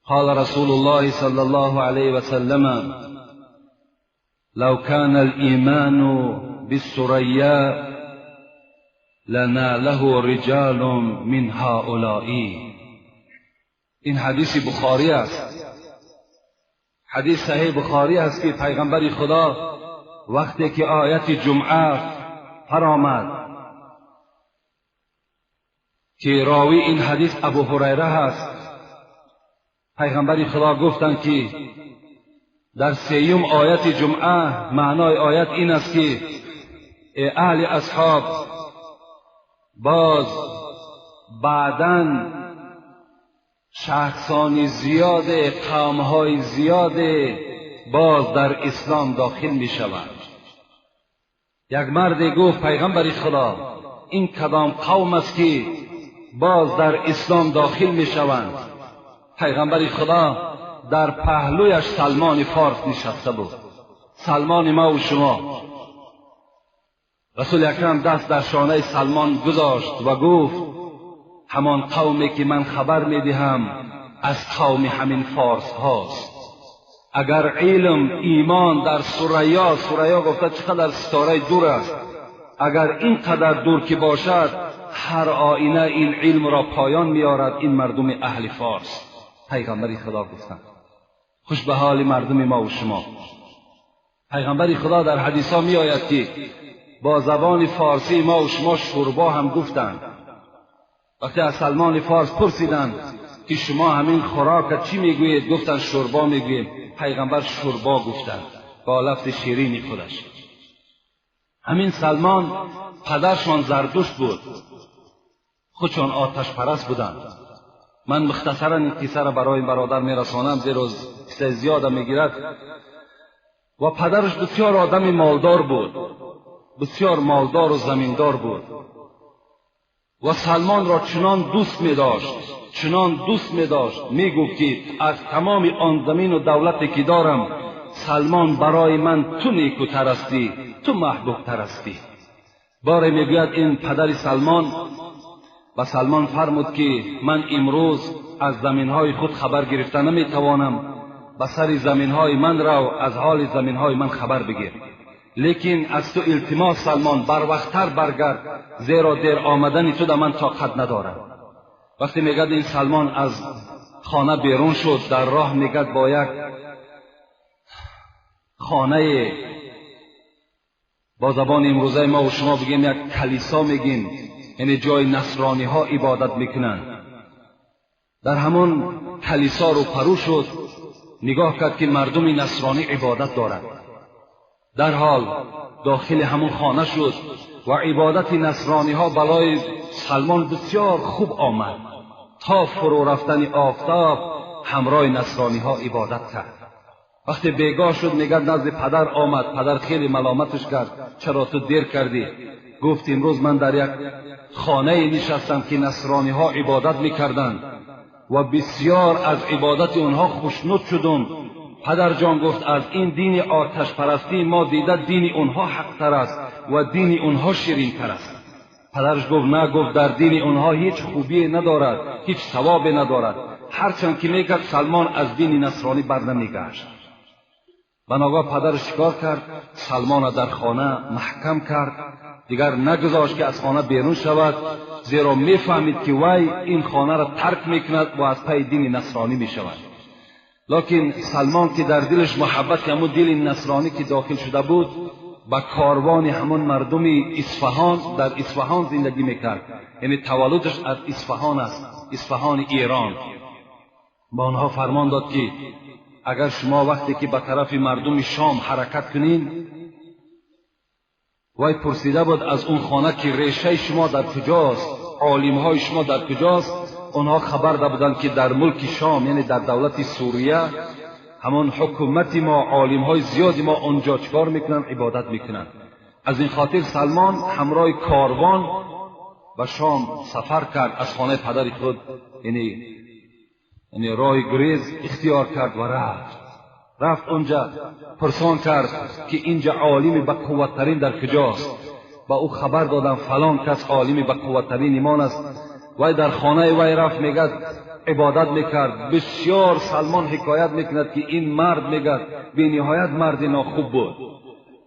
قال رسول الله صلى الله عليه وسلم لو كان الإيمان بالثريا لناله رجال من هؤلاء. این حدیث بخاری است، حدیث صحیح بخاری است که پیغمبر خدا وقتی که آیت جمعه فرامد که راوی این حدیث ابو هریره است، پیغمبر خدا گفتند که در سیوم آیت جمعه معنای آیت این است که ای اهل اصحاب، باز بعداً شخصانی زیاده، قومهای زیاده باز در اسلام داخل می شوند. یک مرد گفت پیغمبر خدا این کدام قوم است که باز در اسلام داخل می شوند؟ پیغمبر خدا در پهلویش سلمان فارس نشسته بود، سلمان ما و شما. رسول اکرم دست در شانه سلمان گذاشت و گفت همان قومی که من خبر می دهم از قوم همین فارس هاست. اگر علم ایمان در ثریا گفته چقدر ستاره دور است، اگر این قدر دور که باشد هر آینه این علم را پایان میارد این مردم اهل فارس. پیغمبر خدا گفتند خوش به حال مردم ما و شما. پیغمبر خدا در حدیث ها می آید که با زبان فارسی ما و شما شوربا هم گفتند. وقتی از سلمان فارس پرسیدند که شما همین خوراک چی میگویید؟ گفتند شوربا میگوییم. پیغمبر شوربا گفتند با لفظ شیرینی خودش. همین سلمان پدرشان زردشت بود، خودشان آتش پرست بودند. من مختصرا این قصه را برای برادر میرسانم زیرا زیاد میگیرد. و پدرش بسیار آدم مالدار بود، بسیار مالدار و زمیندار بود و سلمان را چنان دوست می داشت می گفت که از تمام آن زمین و دولتی که دارم سلمان برای من تو نیکوتر هستی، تو محبوب تر هستی. باره می گوید این پدر سلمان و سلمان فرمود که من امروز از زمینهای خود خبر گرفته نمی توانم، به سر زمینهای من رو از حال زمینهای من خبر بگیر، لیکن از تو التماس سلمان بر وقتتر برگرد زیرا دیر آمدن تو در من طاقت ندارم. وقتی میگد این سلمان از خانه بیرون شد، در راه میگد با یک خانه با زبان امروزه ما و شما بگیم یک کلیسا میگیم، یعنی جای نصرانی ها عبادت میکنند، در همون کلیسا رو پرو شد، نگاه کرد که مردم نصرانی عبادت دارند. در حال داخل همون خانه شد و عبادت نصرانی ها برای سلمان بسیار خوب آمد. تا فرو رفتن آفتاب همراه نصرانی ها عبادت کرد. وقتی بیگاه شد میگه نزد پدر آمد. پدر خیلی ملامتش کرد چرا تو دیر کردی؟ گفت امروز من در یک خانه نشستم که نصرانی ها عبادت میکردند و بسیار از عبادت اونها خوشنود شدم. پدر جان گفت از این دین آتش پرستی ما دیده دین اونها حق تر است و دین اونها شیرین تر است. پدرش گفت نه، گفت در دین اونها هیچ خوبی ندارد، هیچ ثوابی ندارد. هرچند که میگه سلمان از دین نصرانی بر نمیگشت. بناگاه پدرش چیکار کرد؟ سلمان در خانه محکم کرد، دیگر نگذاشت که از خانه بیرون شود، زیرا میفهمید که وی این خانه را ترک میکند و از پی دین نصرانی میشود. لکن سلمان که در دلش محبت همون دل نصرانی که داخل شده بود، با کاروان همون مردم اصفهان در اصفهان زندگی میکرد. یعنی تولدش از اصفهان است، اصفهان ایران. با آنها فرمان داد که اگر شما وقتی که به طرف مردم شام حرکت کنین، وی پرسیده بود از اون خانه که ریشه شما در کجاست، عالمهای شما در کجاست. آنها خبر دادند که در ملک شام، یعنی در دولت سوریه، همون حکومت ما، عالمهای زیادی ما اونجا چکار میکنن؟ عبادت میکنن. از این خاطر سلمان همراه کاروان به شام سفر کرد. از خانه پدر خود یعنی راه گریز اختیار کرد و رفت اونجا پرسان کرد که اینجا عالم با قوتترین در کجاست. با او خبر دادم فلان کس عالم با قوتترین ایمان است. وی در خانه وی رفت میگد عبادت میکرد. بسیار سلمان حکایت میکند که این مرد میگد بی نهایت مرد ناخوب بود.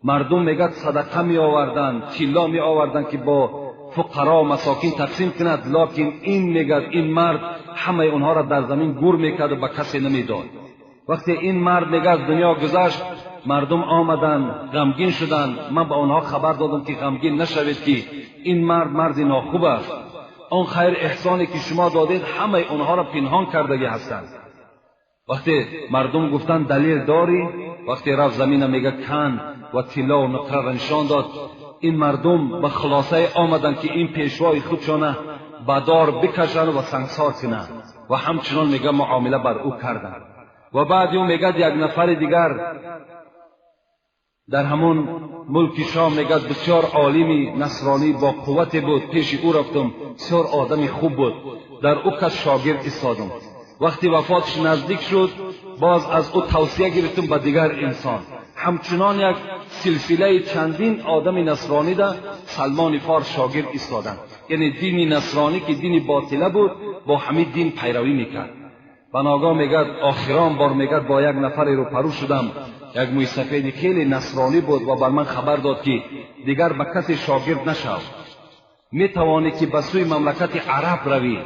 مردم میگد صدقه می آوردن، طلا می آوردن که با فقرا و مساکین تقسیم کند، لکن این میگد این مرد همه اونها را در زمین گور میکرد و به کسی نمیداد. وقتی این مرد میگه از دنیا گذشت، مردم آمدن غمگین شدند. من به آنها خبر دادم که غمگین نشوید که این مرد ناخوب است. آن خیر احسانی که شما دادید همه اونها را پنهان کردگی هستند. وقتی مردم گفتن دلیل داری، وقتی رفت زمین میگه کن و طلا و نقره را نشان داد. این مردم به خلاصه آمدن که این پیشوای خودشان به دار بکشند و سنگسار کنند و همچنان میگه معامله بر او کردند. و بعد او میگه یک نفر دیگر در همون ملک شام میگه بسیار عالمی نصرانی با قوت بود. پیش او رفتم، بسیار آدمی خوب بود. در او کس شاگرد ایستادم. وقتی وفاتش نزدیک شد، باز از او توصیه گرفتم به دیگر انسان. همچنان یک سلسله چندین آدم نصرانی ده سلمان فارس شاگرد ایستادند. یعنی دین نصرانی که دین باطله بود با همین دین پیروی میکرد. و ناگاه میگد آخران بار میگد با یک نفر روبرو شدم، یک موی سفید خیلی نصرانی بود و بر من خبر داد که دیگر به کسی شاگرد نشو، میتوانی که به سوی مملکت عرب روی.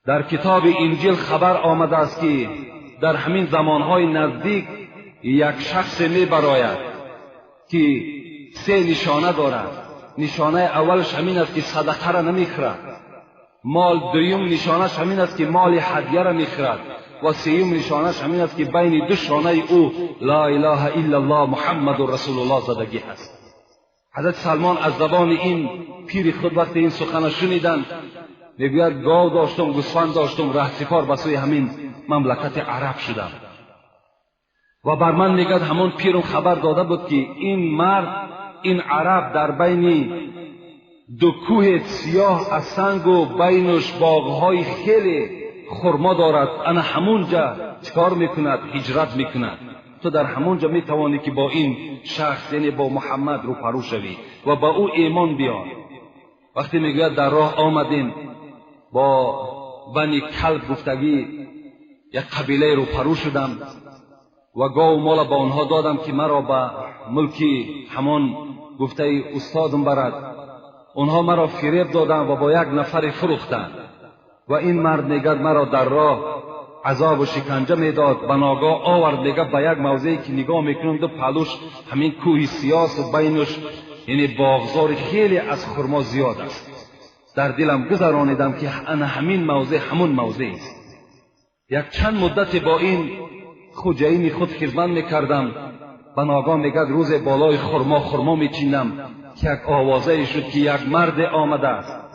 در کتاب انجیل خبر آمده است که در همین زمانهای نزدیک یک شخص میبراید که 3 نشانه دارد. نشانه اولش همین است که صدقه را نمیخورد. دویم نشانش همین است که مال هدیه را میخورد. و سوم نشانش همین است که بین 2 شانه او لا اله الا الله محمد رسول الله زدگی است. حضرت سلمان از زبان این پیر خود وقتی این سخن شنیدند، میگوید گاو داشتم، گوسفند داشتم، رهسپار به سوی همین مملکت عرب شدم. و بر من میگد همون پیرم خبر داده بود که این مرد، این عرب در بین 2 کوه سیاه از سنگ و بینش باغهای خیلی خرما دارد. انا همونجا چکار میکند؟ هجرت میکند. تو در همونجا میتوانی که با این شخص یعنی با محمد روبرو شوی و با او ایمان بیار. وقتی میگوید در راه آمدیم با بنی کلب گفتگی یک قبیله روبرو شدم و گاو مال با آنها دادم که مرا به ملکی همان گفته استادم برد. آنها مرا فریب دادند و با یک نفر فروختند. و این مرد میگد مرا در راه عذاب و شکنجه میداد. به ناگاه آورد میگد به یک موضعی که نگاه میکنم 2 پهلوش همین کوه سیاس و بینش یعنی باغزار خیلی از خرما زیاد است. در دلم گذرانیدم که انا همین موضع همون موضع است. یک چند مدت با این خوجین خود خدمت میکردم. به ناگاه میگد روز بالای خرما میچینم که یک آوازه شد که یک مرد آمده است.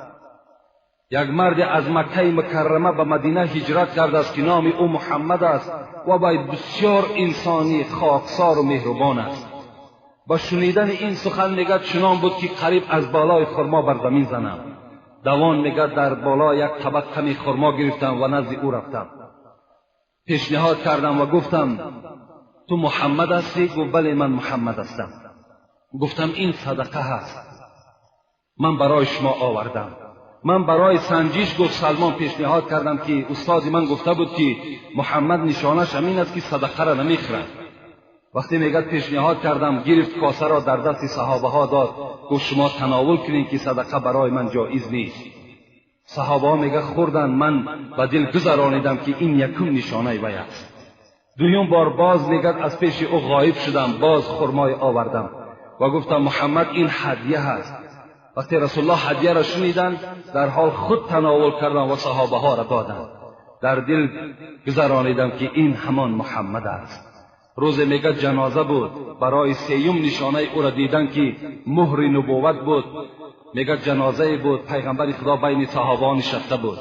یک مرد از مکه مکرمه به مدینه هجرت کرده است که نام او محمد است و بسیار انسانی خاکسار و مهربان است. با شنیدن این سخن میگد چنان بود که قریب از بالای خرما بر زمین زنم. دوان میگد در بالا یک طبق کمی خرما گرفتم و نزد او رفتم. پیشنهاد کردم و گفتم تو محمد هستی؟ گفت بله من محمد هستم. گفتم این صدقه هست، من برای شما آوردم. من برای سنجش گفت سلمان پیشنهاد کردم که استاد من گفته بود که محمد نشانش همین است که صدقه را نمیخورد. وقتی میگد پیشنهاد کردم، گرفت کاسه را در دست صحابه ها داد، گفت شما تناول کنین که صدقه برای من جایز نیست. صحابه ها میگه خوردن، من به دل گذرانیدم که این یکم نشانه وی است. دویم بار باز میگد از پیش او غایب شدم، باز خرمای آوردم و گفتم محمد این هدیه هست. وقتی رسول الله هدیه را شنیدند در حال خود تناول کردند و صحابه ها را دادند. در دل گذرانیدم که این همان محمد است. روز میگه جنازه بود، برای 3م نشانه او را دیدن که مهر نبوت بود. میگه جنازه بود، پیغمبر خدا بین صحابه نشسته بود.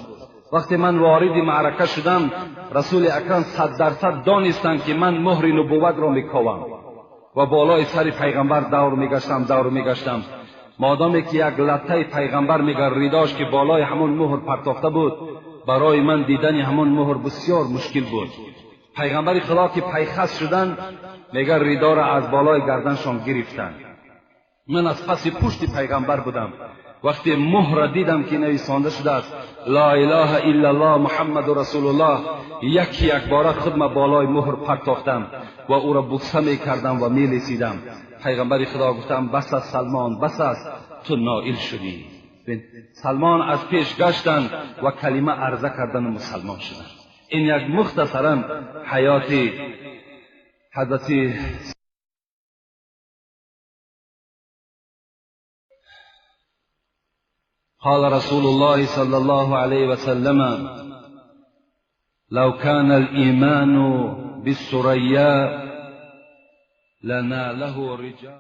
وقتی من وارد معرکه شدم، رسول اکرم 100% دانستند که من مهر نبوت را میکاوم و بالای سر پیغمبر دور میگشتم. مادامی که یک لطه پیغمبر میگه ریداش که بالای همون مهر پرتافته بود، برای من دیدن همون مهر بسیار مشکل بود. پیغمبر خدا که پیخست شدن، میگه ریدا را از بالای گردنشان گرفتند. من از پس پشت پیغمبر بودم. وقتی مهر دیدم که نویسانده شده است لا اله الا الله محمد رسول الله، یک بار خود ما بالای مهر پرتاختم و او را بوسه می کردم و می لیسیدم. پیغمبر خدا گفتم بس است سلمان، بس است، تو نائل شدی. سلمان از پیش گشتن و کلمه عرضه کردن مسلمان شدن. این یک مختصرا حیات حضرت قال رسول الله صلى الله عليه وسلم لو كان الإيمان بالثريا لناله رجال